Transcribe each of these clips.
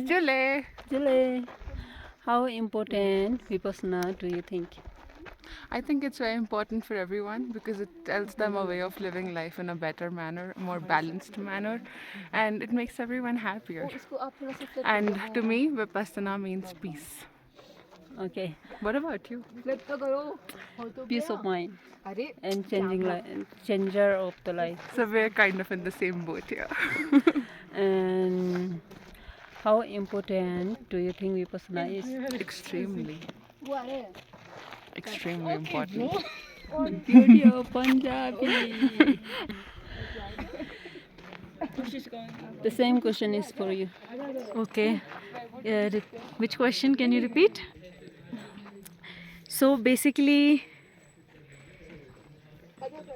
Jule. Jule, how important Vipassana do you think? I think it's very important for everyone because it tells them a way of living life in a better manner, a more balanced manner, and it makes everyone happier. And to me, Vipassana means peace. Okay, What about you? peace of mind and changer of the life. So we're kind of in the same boat here. And how important do you think Vipassana is? Extremely, extremely important. Beauty of Punjabi. The same question is for you. Okay. Which question can you repeat? So basically,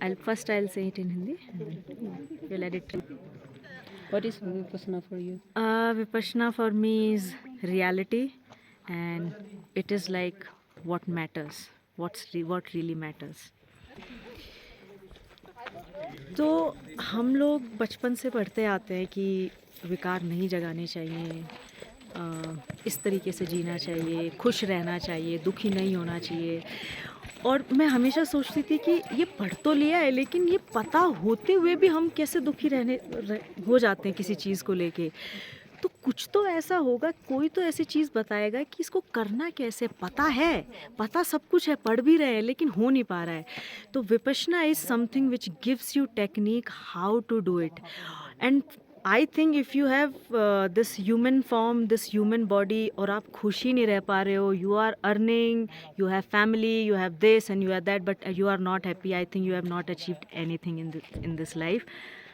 I'll say it in Hindi. We'll edit. What is Vipassana for you? Vipassana for me is reality, and it is like what matters, what really matters. तो हम लोग बचपन से पढ़ते आते हैं कि विकार नहीं जगाने चाहिए, इस तरीके से जीना चाहिए, खुश रहना चाहिए, दुखी नहीं होना चाहिए। और मैं हमेशा सोचती थी कि ये पढ़ तो लिया है, लेकिन ये पता होते हुए भी हम कैसे दुखी हो जाते हैं किसी चीज़ को लेके। तो कुछ तो ऐसा होगा, कोई तो ऐसी चीज़ बताएगा कि इसको करना कैसे। पता सब कुछ है, पढ़ भी रहे हैं, लेकिन हो नहीं पा रहा है। तो Vipassana is something which gives you technique how to do it. And I think if you have this human form, this human body, और आप खुश ही नहीं रह पा रहे हो, you are earning, you have family, you have this and you have that, but you are not happy, I think you have not achieved anything in this life.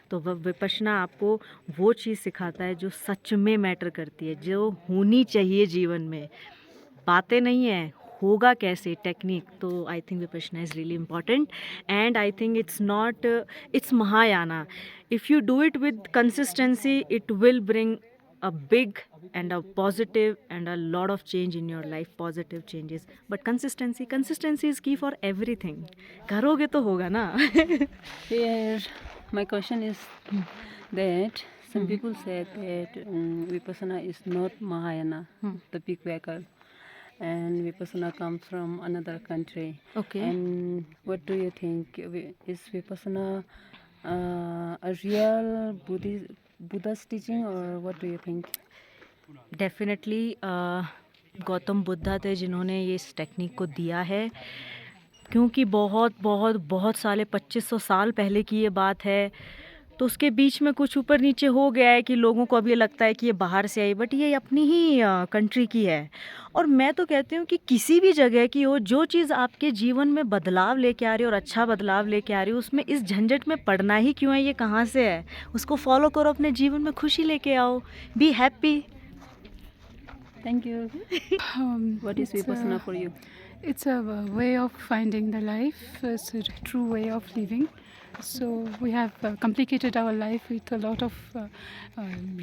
तो विपश्यना आपको वो चीज़ सिखाता है जो सच में मैटर करती है, जो होनी चाहिए जीवन में। बातें नहीं है, होगा कैसे, टेक्निक। तो I think Vipassana is really important, and I think it's Mahayana. If you do it with consistency, it will bring a big and a positive and a lot of change in your life, positive changes. But consistency is key for everything. करोगे तो होगा ना। Here, my question is that some people say that Vipassana is not Mahayana, the big waker, and Vipassana comes from another country. Okay. And what do you think? Is Vipassana a real Buddha's teaching, or what do you think? Definitely Gautam Buddha थे जिन्होंने ये इस technique को दिया है, क्योंकि बहुत बहुत बहुत साल 2500 साल पहले की ये बात है। तो उसके बीच में कुछ ऊपर नीचे हो गया है कि लोगों को अब ये लगता है कि ये बाहर से आई, बट ये अपनी ही कंट्री की है। और मैं तो कहती हूँ कि किसी भी जगह की हो, जो चीज़ आपके जीवन में बदलाव लेके आ रही है और अच्छा बदलाव लेके आ रही है, उसमें इस झंझट में पड़ना ही क्यों है, ये कहाँ से है। उसको फॉलो करो, अपने जीवन में खुशी लेके आओ, be happy. Thank you. What is Vipassana for you? It's a way of finding the life. It's a true way of living. So we have complicated our life with a lot of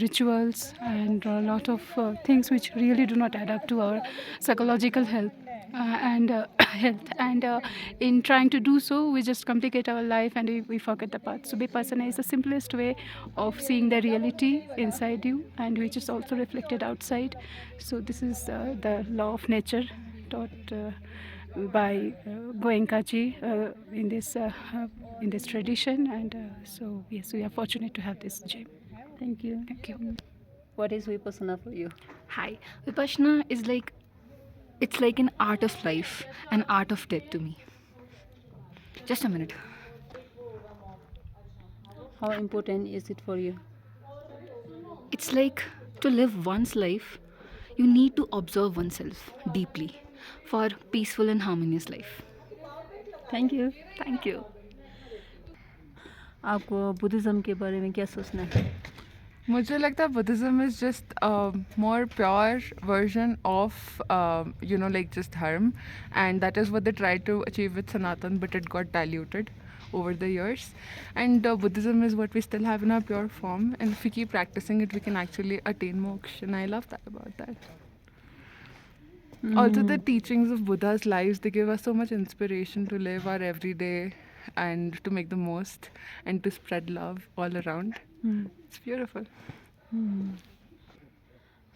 rituals and a lot of things which really do not add up to our psychological health and health. And in trying to do so, we just complicate our life and we forget the path. So Vipassana is the simplest way of seeing the reality inside you, and which is also reflected outside. So this is the law of nature taught by Goenkaji in this tradition, and so yes, we are fortunate to have this gem. Thank you. Thank you. What is Vipassana for you? Hi, Vipassana is it's like an art of life, an art of death to me. Just a minute. How important is it for you? It's like to live one's life, you need to observe oneself deeply for peaceful and harmonious life. Thank you. Thank you. आपको Buddhism के बारे में क्या सोचना है? मुझे लगता है Buddhism is just more pure version of like just dharma, and that is what they tried to achieve with Sanatan, but it got diluted over the years. And Buddhism is what we still have in our pure form, and if we keep practicing it, we can actually attain moksha, and I love that about that. Also, the teachings of Buddha's lives, they give us so much inspiration to live our everyday and to make the most and to spread love all around. It's beautiful.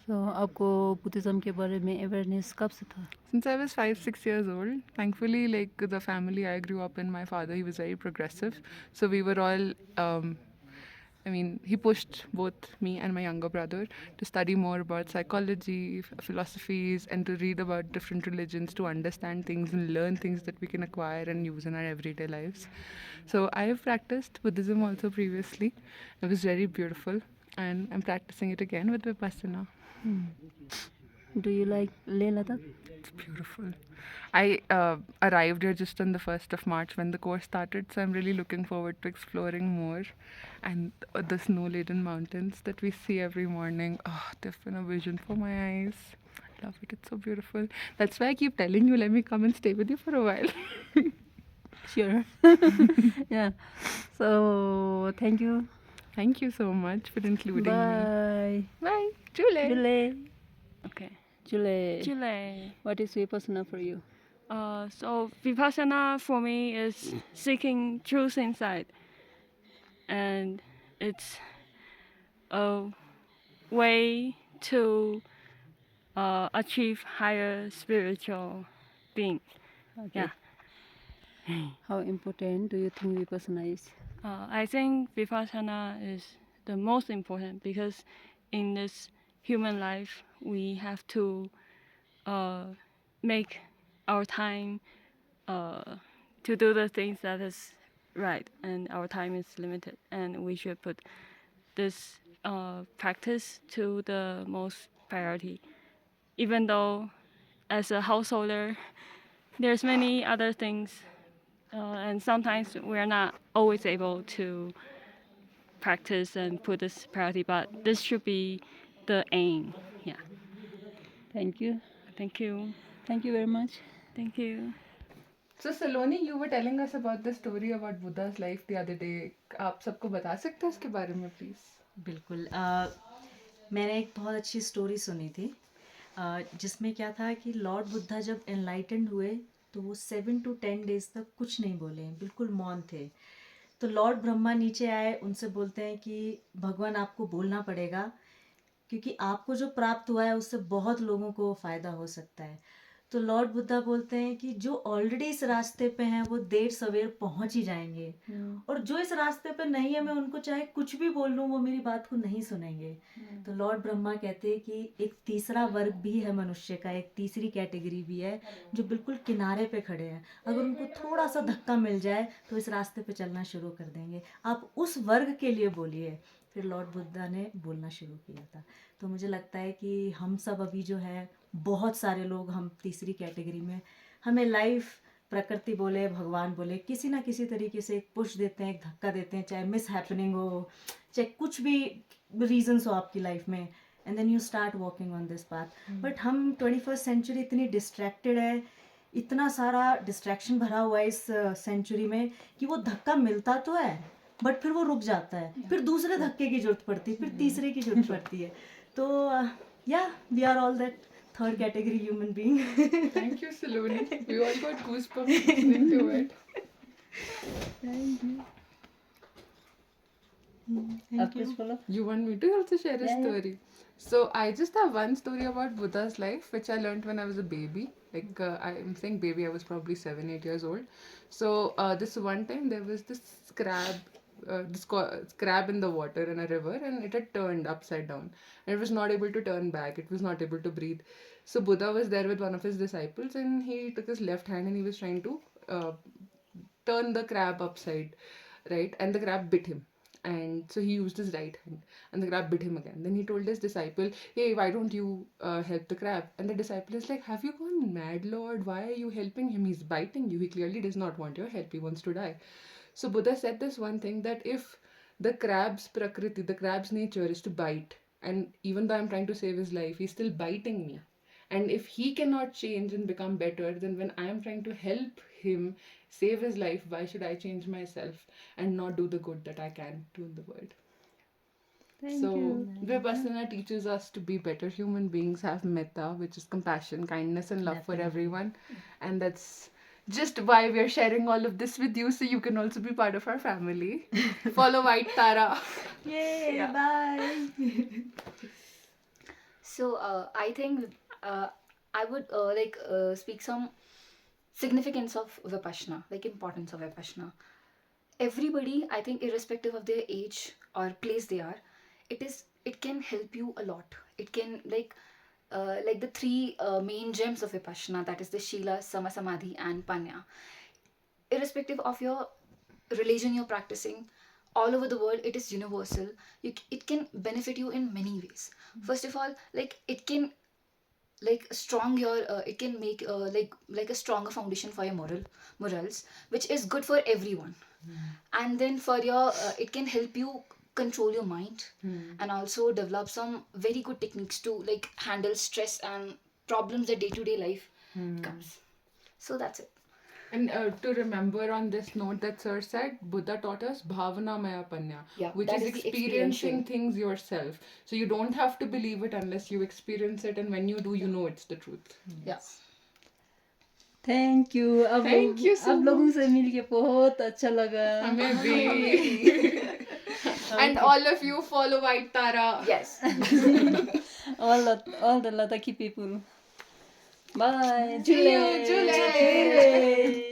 So आपको Buddhism के बारे में awareness कब से था? Since I was 5, 6 years old, thankfully, like the family I grew up in, my father, he was very progressive. So we were all, he pushed both me and my younger brother to study more about psychology, philosophies, and to read about different religions to understand things and learn things that we can acquire and use in our everyday lives. So I have practiced Buddhism also previously. It was very beautiful, and I'm practicing it again with Vipassana. Do you like Leh Ladakh? It's beautiful. I arrived here just on the 1st of March when the course started, so I'm really looking forward to exploring more. And the snow laden mountains that we see every morning, oh, they've been a vision for my eyes. I love it, it's so beautiful. That's why I keep telling you, let me come and stay with you for a while. Sure. Yeah. So thank you. Thank you so much for including me. Bye. Bye. Jule. Jule. Okay. Jule. Chile. What is Vipassana for you? So Vipassana for me is seeking truth inside, and it's a way to achieve higher spiritual being. Okay. Yeah. How important do you think Vipassana is? I think Vipassana is the most important because in this human life we have to make our time to do the things that is right, and our time is limited, and we should put this practice to the most priority. Even though as a householder there's many other things, and sometimes we're not always able to practice and put this priority, but this should be the aim. Yeah. Thank you. Thank you. Thank you very much. Thank you. So Saloni, you were telling us about the story about Buddha's life the other day. आप सबको बता सकते हैं उसके बारे में please? बिल्कुल मैंने एक बहुत अच्छी स्टोरी सुनी थी जिसमें क्या था कि लॉर्ड बुद्धा जब एनलाइटेंड हुए तो वो 7 to 10 डेज तक कुछ नहीं बोले, बिल्कुल मौन थे. तो लॉर्ड ब्रह्मा नीचे आए, उनसे बोलते हैं कि भगवान आपको बोलना पड़ेगा क्योंकि आपको जो प्राप्त हुआ है उससे बहुत लोगों को फ़ायदा हो सकता है. तो लॉर्ड बुद्धा बोलते हैं कि जो ऑलरेडी इस रास्ते पे हैं वो देर सवेर पहुंच ही जाएंगे, और जो इस रास्ते पे नहीं है मैं उनको चाहे कुछ भी बोल लूँ वो मेरी बात को नहीं सुनेंगे. तो लॉर्ड ब्रह्मा कहते हैं कि एक तीसरा वर्ग भी है मनुष्य का, एक तीसरी कैटेगरी भी है जो बिल्कुल किनारे पे खड़े हैं. अगर उनको थोड़ा सा धक्का मिल जाए तो इस रास्ते पे चलना शुरू कर देंगे. आप उस वर्ग के लिए बोलिए. फिर लॉर्ड बुद्धा ने बोलना शुरू किया था. तो मुझे लगता है कि हम सब अभी जो है बहुत सारे लोग हम तीसरी कैटेगरी में, हमें लाइफ प्रकृति बोले भगवान बोले किसी ना किसी तरीके से एक पुश देते हैं, एक धक्का देते हैं, चाहे मिस हैपनिंग हो, चाहे कुछ भी रीजंस हो आपकी लाइफ में, and then you start walking on this path. But हम 21st सेंचुरी इतनी डिस्ट्रैक्टेड है, इतना सारा डिस्ट्रैक्शन भरा हुआ है इस सेंचुरी में कि वो धक्का मिलता तो है बट फिर वो रुक जाता है, फिर दूसरे धक्के की जरूरत पड़ती है, फिर तीसरे की जरूरत पड़ती है. तो या we are all that third category human being. Thank you, Saloni. We all got goosebumps listening to it. Thank you. आप कुछ बोलो. You want me to also share a story? So I just have one story about Buddha's life, which I learned when I was a baby. Like I'm saying baby, I was probably 7, 8 years old. So this one time there was this crab in the water in a river, and it had turned upside down. And it was not able to turn back. It was not able to breathe. So Buddha was there with one of his disciples, and he took his left hand and he was trying to turn the crab upside, right? And the crab bit him. And so he used his right hand, and the crab bit him again. Then he told his disciple, "Hey, why don't you help the crab?" And the disciple is like, "Have you gone mad, Lord? Why are you helping him? He's biting you. He clearly does not want your help. He wants to die." So Buddha said this one thing, that if the crab's prakriti, the crab's nature is to bite, and even though I'm trying to save his life, he's still biting me. And if he cannot change and become better, then when I am trying to help him save his life, why should I change myself and not do the good that I can do in the world? So Vipassana teaches us to be better human beings, have metta, which is compassion, kindness and love for everyone. And that's just why we're sharing all of this with you, so you can also be part of our family. Follow White Tara. Yay, Yeah. bye. So I think I would speak some significance of Vipassana, like importance of Vipassana. Everybody, I think, irrespective of their age or place they are, it can help you a lot. It can like the three main gems of Vipassana, that is the Shila, Sama Samadhi, and Panya. Irrespective of your religion you're practicing, all over the world, it is universal. It can benefit you in many ways. First of all, like it can strong your it can make like a stronger foundation for your morals, which is good for everyone. And then for your it can help you control your mind, and also develop some very good techniques to like handle stress and problems that day-to-day life comes. So that's it. And to remember on this note that Sir said, Buddha taught us bhavana maya panya, Yeah, which that is is the experiencing experiencing. things yourself. So you don't have to believe it unless you experience it, and when you do, you know it's the truth. Yeah. Thank you. Thank you so आप लोगों से मिलके बहुत अच्छा लगा. हमें भी. And all of you follow White Tara. Yes. all the Ladakhi people. Bye. See you, Jule. Jule.